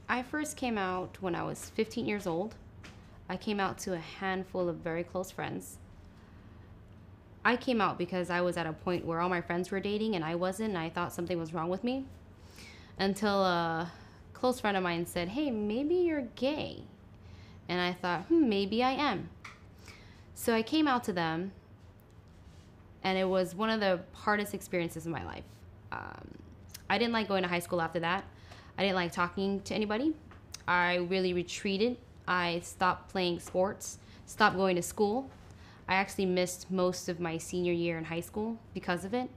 I first came out when I was 15 years old. I came out to a handful of very close friends. I came out because I was at a point where all my friends were dating and I wasn't, and I thought something was wrong with me. Until a close friend of mine said, "Hey, maybe you're gay." And I thought, maybe I am. So I came out to them, and it was one of the hardest experiences of my life. I didn't like going to high school after that. I didn't like talking to anybody. I really retreated. I stopped playing sports, stopped going to school. I actually missed most of my senior year in high school because of it.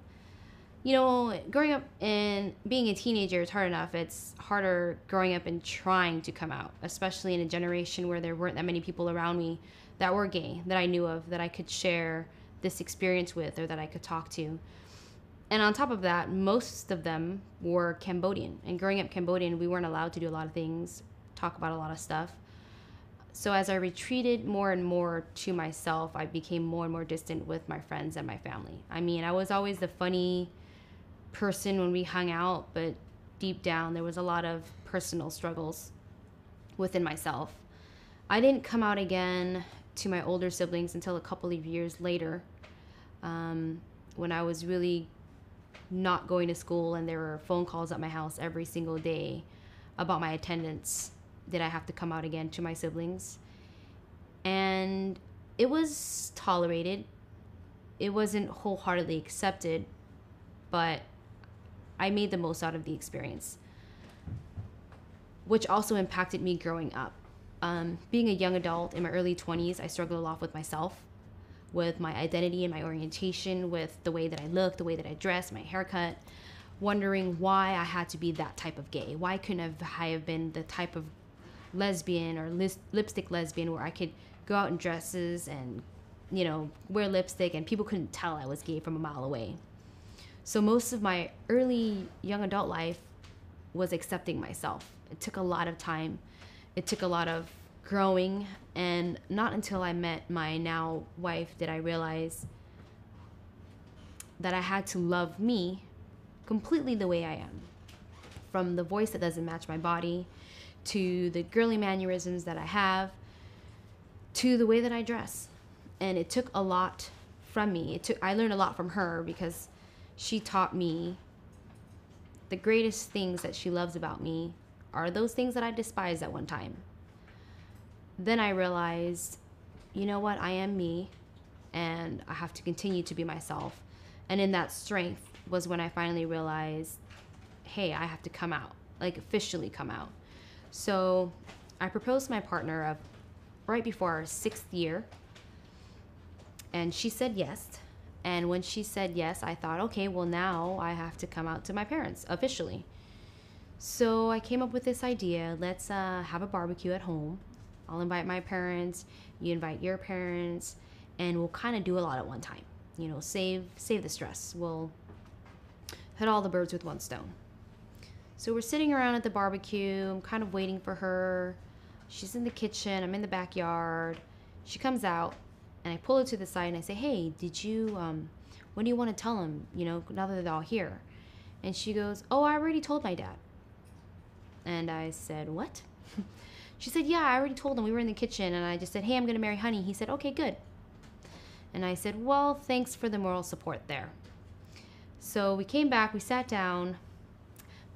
You know, growing up and being a teenager is hard enough. It's harder growing up and trying to come out, especially in a generation where there weren't that many people around me that were gay, that I knew of, that I could share this experience with, or that I could talk to. And on top of that, most of them were Cambodian. And growing up Cambodian, we weren't allowed to do a lot of things, talk about a lot of stuff. So as I retreated more and more to myself, I became more and more distant with my friends and my family. I mean, I was always the funny person when we hung out, but deep down, there was a lot of personal struggles within myself. I didn't come out again to my older siblings until a couple of years later, when I was really not going to school and there were phone calls at my house every single day about my attendance. Did I have to come out again to my siblings? And it was tolerated. It wasn't wholeheartedly accepted, but I made the most out of the experience, which also impacted me growing up. Being a young adult in my early 20s, I struggled a lot with myself, with my identity and my orientation, with the way that I look, the way that I dress, my haircut, wondering why I had to be that type of gay. Why couldn't I have been the type of lesbian or lipstick lesbian where I could go out in dresses and, you know, wear lipstick and people couldn't tell I was gay from a mile away. So most of my early young adult life was accepting myself. It took a lot of time. It took a lot of growing, and not until I met my now wife did I realize that I had to love me completely the way I am. From the voice that doesn't match my body, to the girly mannerisms that I have, to the way that I dress. And it took a lot from me. I learned a lot from her because she taught me the greatest things that she loves about me are those things that I despised at one time. Then I realized, you know what, I am me, and I have to continue to be myself. And in that strength was when I finally realized, hey, I have to come out, like officially come out. So I proposed to my partner right before our 6th year, and she said yes. And when she said yes, I thought, okay, well now I have to come out to my parents officially. So I came up with this idea, let's have a barbecue at home. I'll invite my parents, you invite your parents, and we'll kind of do a lot at one time. You know, save the stress. We'll hit all the birds with one stone. So we're sitting around at the barbecue. I'm kind of waiting for her. She's in the kitchen. I'm in the backyard. She comes out, and I pull her to the side, and I say, hey, when do you want to tell them, you know, now that they're all here? And she goes, oh, I already told my dad. And I said, what? She said, yeah, I already told him. We were in the kitchen, and I just said, hey, I'm going to marry Hunny. He said, okay, good. And I said, well, thanks for the moral support there. So we came back, we sat down,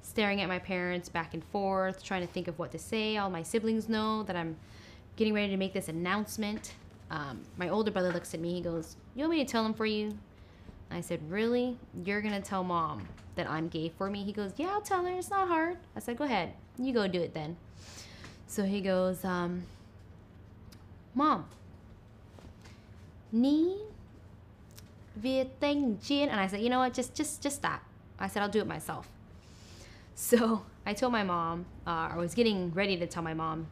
staring at my parents back and forth, trying to think of what to say. All my siblings know that I'm getting ready to make this announcement. My older brother looks at me, he goes, you want me to tell him for you? I said, really? You're going to tell mom that I'm gay for me? He goes, yeah, I'll tell her, it's not hard. I said, go ahead, you go do it then. So he goes, mom, ni Viet Thanh Jin. And I said, you know what, just stop. I said, I'll do it myself. So I told my mom, I was getting ready to tell my mom,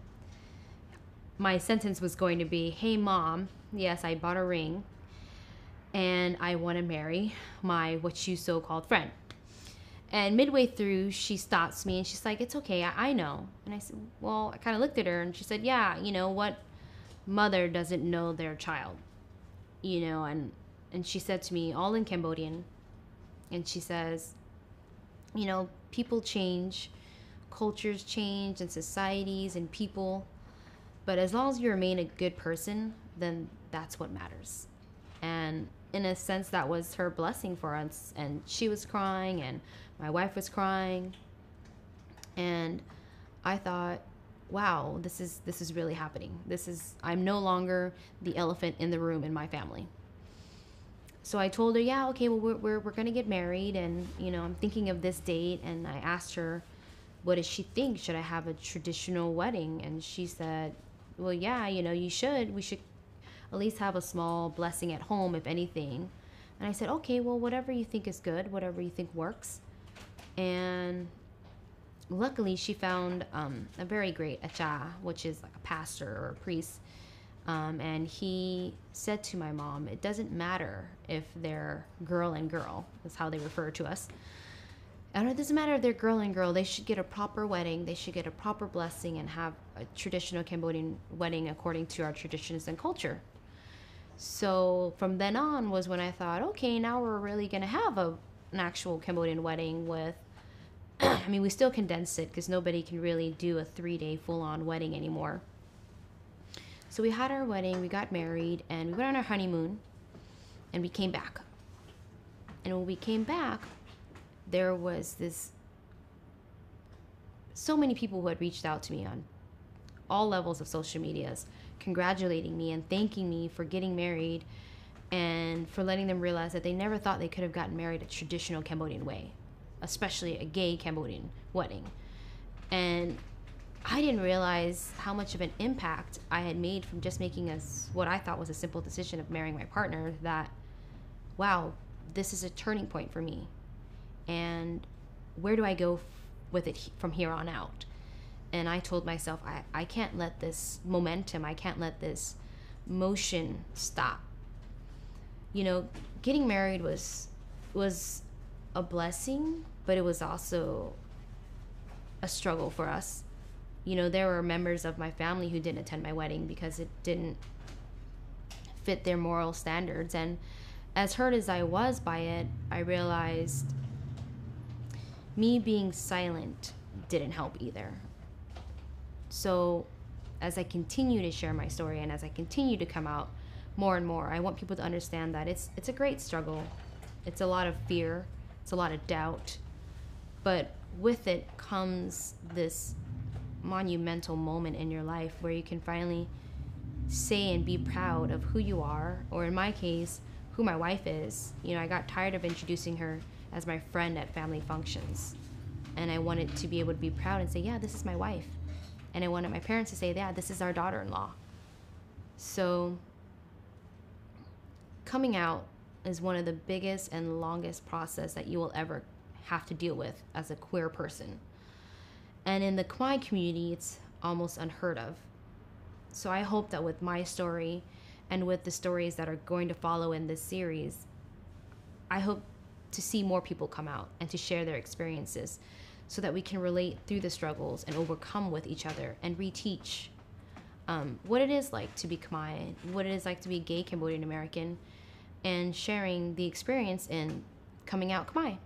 my sentence was going to be, hey mom, yes, I bought a ring and I want to marry my what you so-called friend. And midway through, she stops me and she's like, it's okay, I know. And I said, well, I kind of looked at her and she said, yeah, you know, what mother doesn't know their child? You know, and she said to me, all in Cambodian, and she says, you know, people change, cultures change and societies and people, but as long as you remain a good person, then that's what matters. And in a sense, that was her blessing for us. And she was crying, and my wife was crying, and I thought, wow, this is really happening. I'm no longer the elephant in the room in my family. So I told her, yeah, okay, well, we're going to get married, and I'm thinking of this date. And I asked her, what does she think? Should I have a traditional wedding? And she said, well, yeah, you should. We should at least have a small blessing at home, if anything. And I said, okay, well, whatever you think is good, whatever you think works. And luckily, she found a very great acha, which is like a pastor or a priest. And he said to my mom, it doesn't matter if they're girl and girl. That's how they refer to us. And it doesn't matter if they're girl and girl. They should get a proper wedding. They should get a proper blessing and have a traditional Cambodian wedding according to our traditions and culture. So from then on was when I thought, okay, now we're really going to have an actual Cambodian wedding with, I mean, we still condense it because nobody can really do a 3-day full-on wedding anymore. So we had our wedding, we got married, and we went on our honeymoon, and we came back. And when we came back, there was so many people who had reached out to me on all levels of social medias, congratulating me and thanking me for getting married and for letting them realize that they never thought they could have gotten married a traditional Cambodian way, especially a gay Cambodian wedding. And I didn't realize how much of an impact I had made from just making what I thought was a simple decision of marrying my partner, that, wow, this is a turning point for me. And where do I go with it from here on out? And I told myself, I can't let this momentum, I can't let this motion stop. Getting married was a blessing, but it was also a struggle for us. There were members of my family who didn't attend my wedding because it didn't fit their moral standards. And as hurt as I was by it, I realized me being silent didn't help either. So as I continue to share my story and as I continue to come out more and more, I want people to understand that it's a great struggle. It's a lot of fear. It's a lot of doubt. But with it comes this monumental moment in your life where you can finally say and be proud of who you are, or in my case, who my wife is. I got tired of introducing her as my friend at family functions. And I wanted to be able to be proud and say, yeah, this is my wife. And I wanted my parents to say, yeah, this is our daughter-in-law. So coming out is one of the biggest and longest process that you will ever have to deal with as a queer person. And in the Khmer community, it's almost unheard of. So I hope that with my story and with the stories that are going to follow in this series, I hope to see more people come out and to share their experiences so that we can relate through the struggles and overcome with each other and reteach what it is like to be Khmer, what it is like to be gay Cambodian American, and sharing the experience in coming out Khmer.